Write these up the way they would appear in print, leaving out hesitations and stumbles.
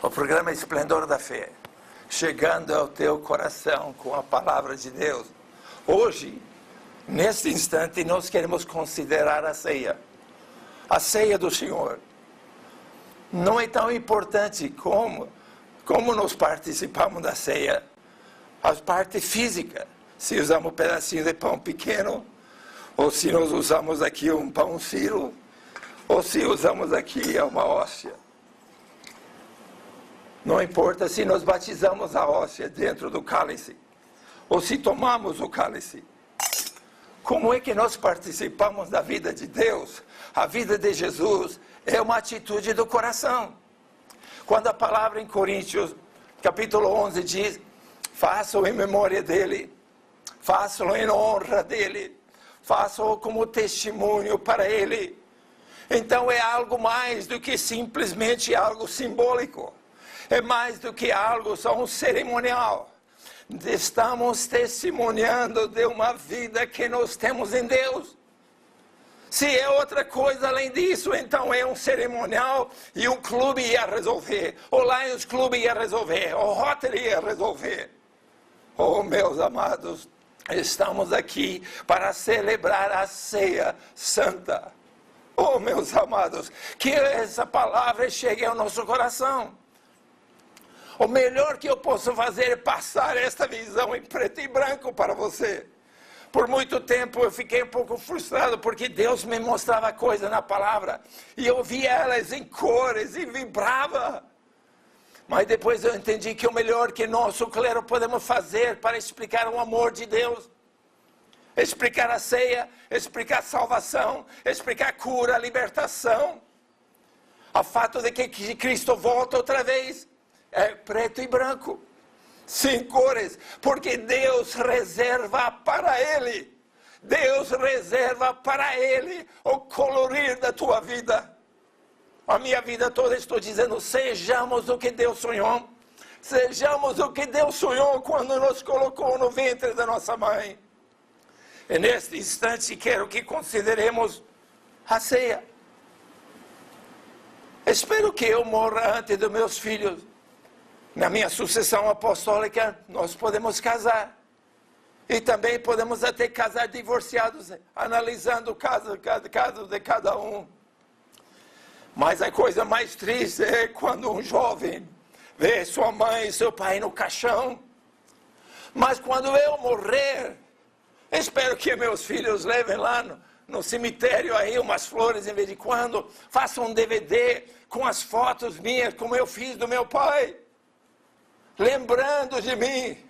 O programa Esplendor da Fé, chegando ao teu coração com a palavra de Deus. Hoje, neste instante, nós queremos considerar a ceia do Senhor. Não é tão importante como nós participamos da ceia, a parte física, se usamos um pedacinho de pão pequeno, ou se nós usamos aqui um pão sírio, ou se usamos aqui uma hóstia. Não importa se nós batizamos a hóstia dentro do cálice, ou se tomamos o cálice. Como é que nós participamos da vida de Deus? A vida de Jesus é uma atitude do coração. Quando a palavra em Coríntios, capítulo 11, diz: façam em memória dele, façam em honra dele, façam como testemunho para ele. Então é algo mais do que simplesmente algo simbólico. É mais do que algo só um cerimonial. Estamos testemunhando de uma vida que nós temos em Deus. Se é outra coisa além disso, então é um cerimonial e um clube ia resolver. O Lions Club ia resolver. O Rotary ia resolver. Oh, meus amados, estamos aqui para celebrar a ceia santa. Oh, meus amados, que essa palavra chegue ao nosso coração. O melhor que eu posso fazer é passar esta visão em preto e branco para você. Por muito tempo eu fiquei um pouco frustrado, porque Deus me mostrava coisas na palavra, e eu via elas em cores, e vibrava. Mas depois eu entendi que o melhor que nós, o clero, podemos fazer para explicar o amor de Deus, explicar a ceia, explicar a salvação, explicar a cura, a libertação, o fato de que Cristo volta outra vez, é preto e branco, sem cores, porque Deus reserva para Ele. Deus reserva para Ele o colorir da tua vida. A minha vida toda estou dizendo, sejamos o que Deus sonhou. Sejamos o que Deus sonhou quando nos colocou no ventre da nossa mãe. E neste instante quero que consideremos a ceia. Espero que eu morra antes dos meus filhos. Na minha sucessão apostólica, nós podemos casar. E também podemos até casar divorciados, analisando o caso de cada um. Mas a coisa mais triste é quando um jovem vê sua mãe e seu pai no caixão. Mas quando eu morrer, espero que meus filhos levem lá no cemitério aí umas flores em vez de quando. Façam um DVD com as fotos minhas, como eu fiz do meu pai. Lembrando de mim.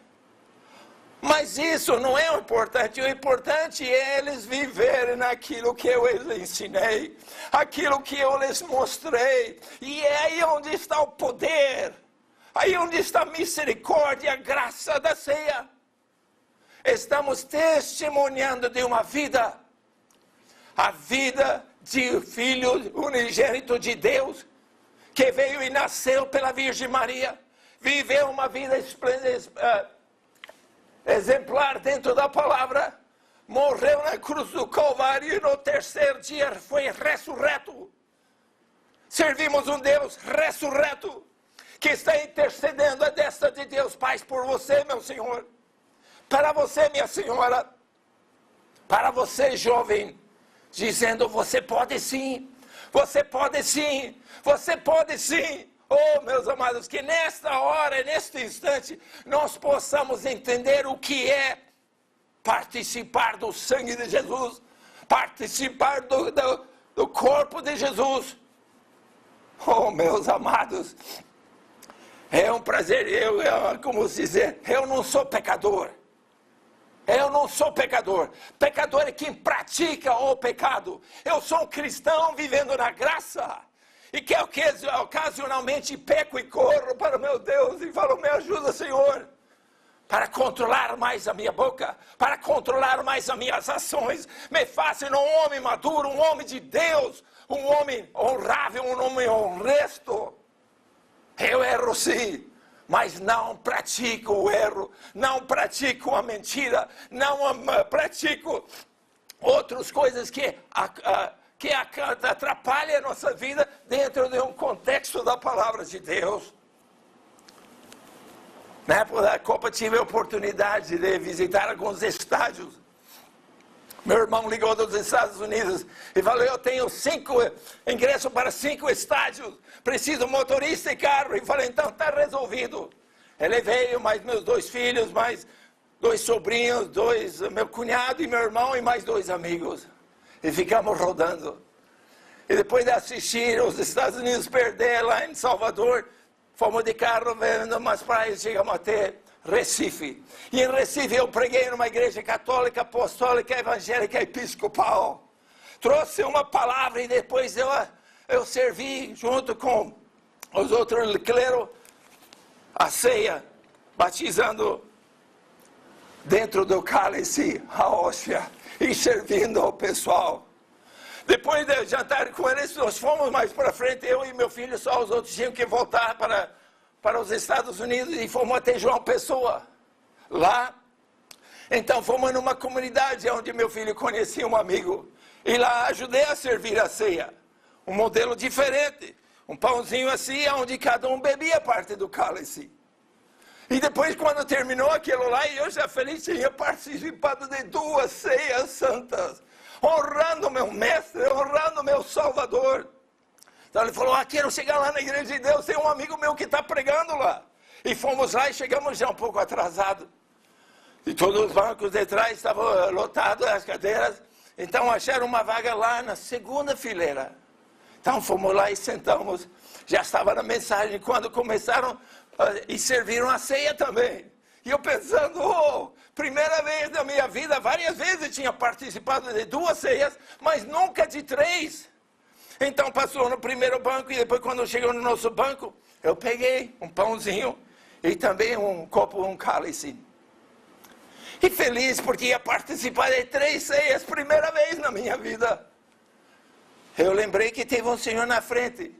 Mas isso não é o importante. O importante é eles viverem naquilo que eu lhes ensinei, aquilo que eu lhes mostrei. E é aí onde está o poder, aí onde está a misericórdia, a graça da ceia. Estamos testemunhando de uma vida, a vida de filho unigênito de Deus, que veio e nasceu pela Virgem Maria. Viveu uma vida exemplar dentro da palavra, morreu na cruz do Calvário e no terceiro dia foi ressurreto. Servimos um Deus ressurreto, que está intercedendo a destra de Deus Pai por você, meu Senhor, para você, minha senhora, para você, jovem, dizendo, você pode sim, você pode sim, você pode sim. Oh, meus amados, que nesta hora, neste instante, nós possamos entender o que é participar do sangue de Jesus, participar do corpo de Jesus. Oh, meus amados, é um prazer, como dizer, eu não sou pecador. Eu não sou pecador. Pecador é quem pratica o pecado. Eu sou um cristão vivendo na graça. E que ocasionalmente peco e corro para o meu Deus e falo, me ajuda, Senhor, para controlar mais a minha boca, para controlar mais as minhas ações. Me faça um homem maduro, um homem de Deus, um homem honrável, um homem honesto. Eu erro sim, mas não pratico o erro, não pratico a mentira, não pratico outras coisas que atrapalha a nossa vida dentro de um contexto da palavra de Deus. Na época da Copa tive a oportunidade de visitar alguns estádios. Meu irmão ligou dos Estados Unidos e falou, eu tenho 5 ingressos para 5 estádios, preciso de um motorista e carro. E falei, então está resolvido. Ele veio, mais meus 2 filhos, mais 2 sobrinhos, meu cunhado e meu irmão e mais 2 amigos. E ficamos rodando. E depois de assistir os Estados Unidos perder lá em Salvador, fomos de carro vendo umas praias, chegamos até Recife. E em Recife eu preguei numa igreja católica, apostólica, evangélica, episcopal. Trouxe uma palavra e depois eu servi junto com os outros cleros a ceia, batizando dentro do cálice a hóstia e servindo ao pessoal. Depois de jantar com eles, nós fomos mais para frente, eu e meu filho, só os outros tinham que voltar para os Estados Unidos e fomos até João Pessoa. Lá, então fomos numa comunidade onde meu filho conhecia um amigo. E lá ajudei a servir a ceia. Um modelo diferente. Um pãozinho assim, onde cada um bebia parte do cálice. E depois, quando terminou aquilo lá, eu já feliz tinha participado de 2 ceias santas. Honrando meu mestre, honrando meu Salvador. Então ele falou, quero chegar lá na igreja de Deus, tem um amigo meu que está pregando lá. E fomos lá e chegamos já um pouco atrasados. E todos os bancos de trás estavam lotados, as cadeiras. Então acharam uma vaga lá na segunda fileira. Então fomos lá e sentamos. Já estava na mensagem quando começaram e serviram a ceia também. E eu pensando, primeira vez na minha vida, várias vezes tinha participado de 2 ceias, mas nunca de 3. Então passou no primeiro banco e depois quando chegou no nosso banco, eu peguei um pãozinho e também um copo, um cálice. E feliz porque ia participar de 3 ceias, primeira vez na minha vida. Eu lembrei que teve um senhor na frente,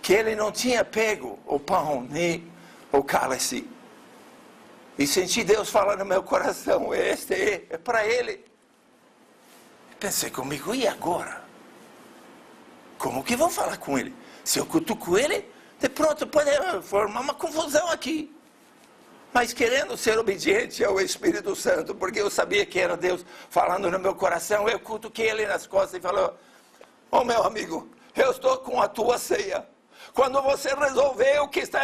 que ele não tinha pego o pão nem o cálice. E senti Deus falar no meu coração, este é para ele. Pensei comigo, e agora? Como que vou falar com ele? Se eu cutuco ele, de pronto pode formar uma confusão aqui. Mas querendo ser obediente ao Espírito Santo, porque eu sabia que era Deus falando no meu coração, eu cutuquei ele nas costas e falou, meu amigo, eu estou com a tua ceia. Quando você resolver o que está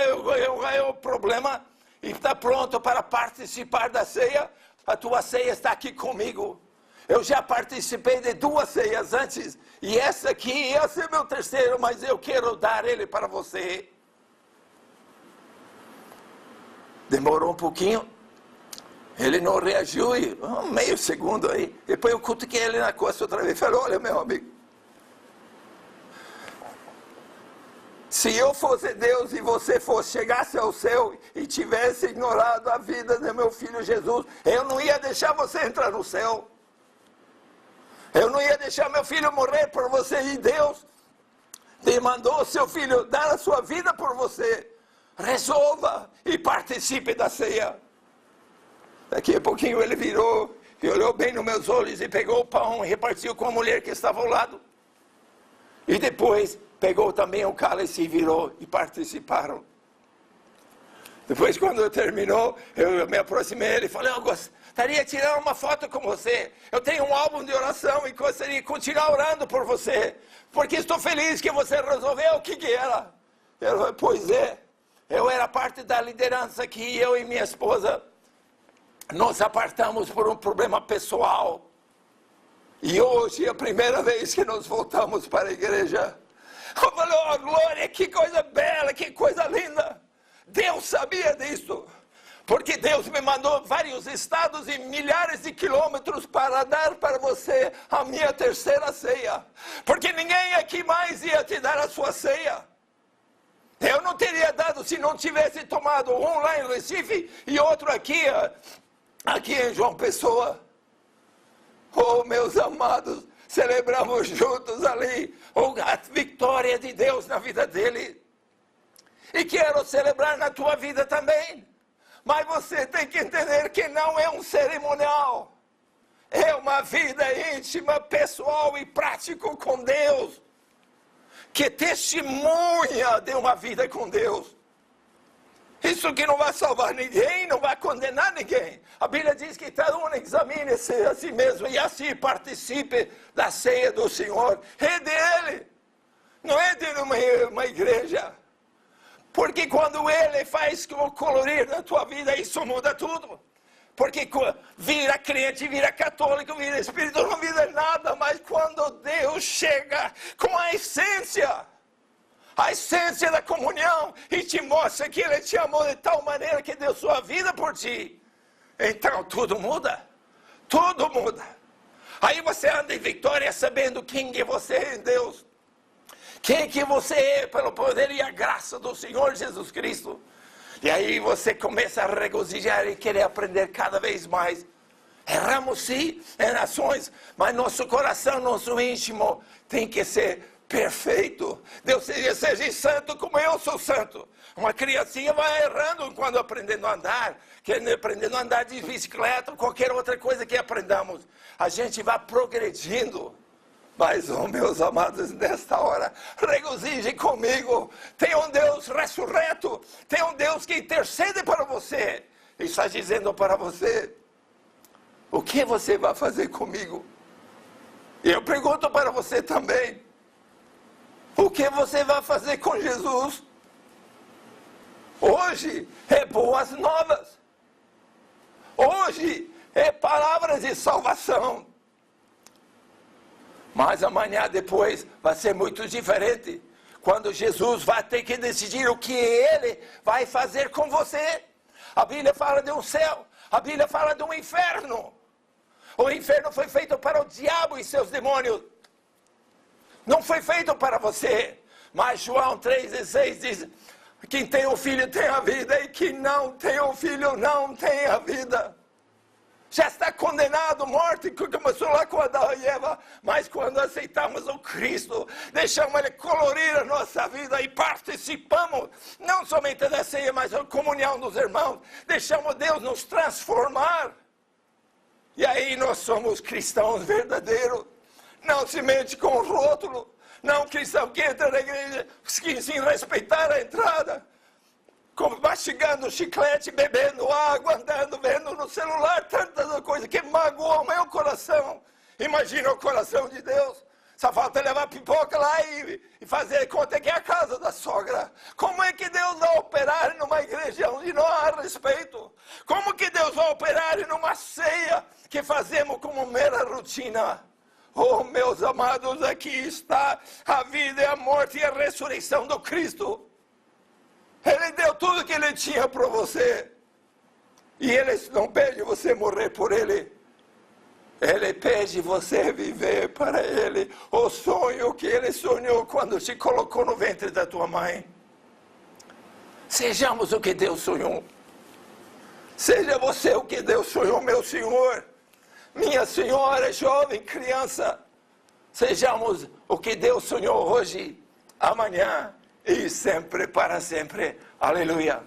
o problema e está pronto para participar da ceia, a tua ceia está aqui comigo. Eu já participei de 2 ceias antes, e essa aqui ia ser meu terceiro, mas eu quero dar ele para você. Demorou um pouquinho, ele não reagiu, e meio segundo aí, depois eu cutuquei ele na costa outra vez, falei, olha meu amigo, se eu fosse Deus e você chegasse ao céu e tivesse ignorado a vida de meu filho Jesus, eu não ia deixar você entrar no céu. Eu não ia deixar meu filho morrer por você. E Deus demandou o seu filho dar a sua vida por você. Resolva e participe da ceia. Daqui a pouquinho ele virou e olhou bem nos meus olhos e pegou o pão e repartiu com a mulher que estava ao lado. E depois pegou também o cálice e virou e participaram. Depois, quando terminou, eu me aproximei dele e falei, eu gostaria de tirar uma foto com você. Eu tenho um álbum de oração e gostaria de continuar orando por você. Porque estou feliz que você resolveu o que era. Eu falei, pois é. Eu era parte da liderança que eu e minha esposa nos apartamos por um problema pessoal. E hoje é a primeira vez que nós voltamos para a igreja. Eu falei, glória, que coisa bela, que coisa linda. Deus sabia disso, porque Deus me mandou vários estados e milhares de quilômetros para dar para você a minha terceira ceia, porque ninguém aqui mais ia te dar a sua ceia. Eu não teria dado se não tivesse tomado um lá em Recife e outro aqui em João Pessoa. Oh, meus amados, celebramos juntos ali a vitória de Deus na vida dele. E quero celebrar na tua vida também. Mas você tem que entender que não é um cerimonial. É uma vida íntima, pessoal e prática com Deus. Que testemunha de uma vida com Deus. Isso que não vai salvar ninguém, não vai condenar ninguém. A Bíblia diz que cada um examine-se a si mesmo e assim participe da ceia do Senhor. É dele, não é de uma igreja. Porque quando Ele faz colorir na tua vida, isso muda tudo. Porque vira crente, vira católico, vira espírito, não vira nada. Mas quando Deus chega com a essência da comunhão, e te mostra que Ele te amou de tal maneira que deu sua vida por ti, então tudo muda. Tudo muda. Aí você anda em vitória sabendo quem que você é em Deus. Quem que você é pelo poder e a graça do Senhor Jesus Cristo. E aí você começa a regozijar e querer aprender cada vez mais. Erramos sim em ações, mas nosso coração, nosso íntimo tem que ser perfeito. Deus seja santo como eu sou santo. Uma criancinha vai errando quando aprendendo a andar, aprendendo a andar de bicicleta, qualquer outra coisa que aprendamos. A gente vai progredindo. Mas, meus amados, nesta hora, regozije comigo. Tem um Deus ressurreto, tem um Deus que intercede para você. Ele está dizendo para você, o que você vai fazer comigo? E eu pergunto para você também, o que você vai fazer com Jesus? Hoje é boas novas. Hoje é palavras de salvação. Mas amanhã depois vai ser muito diferente. Quando Jesus vai ter que decidir o que Ele vai fazer com você. A Bíblia fala de um céu. A Bíblia fala de um inferno. O inferno foi feito para o diabo e seus demônios. Não foi feito para você. Mas João 3,16 diz, quem tem um filho tem a vida, e quem não tem um filho não tem a vida. Já está condenado, morto, que começou lá com Adão e Eva. Mas quando aceitamos o Cristo, deixamos Ele colorir a nossa vida e participamos, não somente da ceia, mas da comunhão dos irmãos. Deixamos Deus nos transformar. E aí nós somos cristãos verdadeiros. Não se mente com o rótulo. Não cristão que entra na igreja sem respeitar a entrada. Mastigando chiclete, bebendo água, andando, vendo no celular, tantas coisas que magoam o meu coração. Imagina o coração de Deus. Só falta levar pipoca lá e fazer conta que é a casa da sogra. Como é que Deus vai operar numa igreja onde não há respeito? Como que Deus vai operar numa ceia que fazemos como mera rotina? Oh, meus amados, aqui está a vida e a morte e a ressurreição do Cristo. Ele deu tudo que Ele tinha para você. E Ele não pede você morrer por Ele. Ele pede você viver para Ele. O sonho que Ele sonhou quando te colocou no ventre da tua mãe. Sejamos o que Deus sonhou. Seja você o que Deus sonhou, meu Senhor. Minha senhora, jovem, criança. Sejamos o que Deus sonhou hoje, amanhã e sempre para sempre. Aleluia.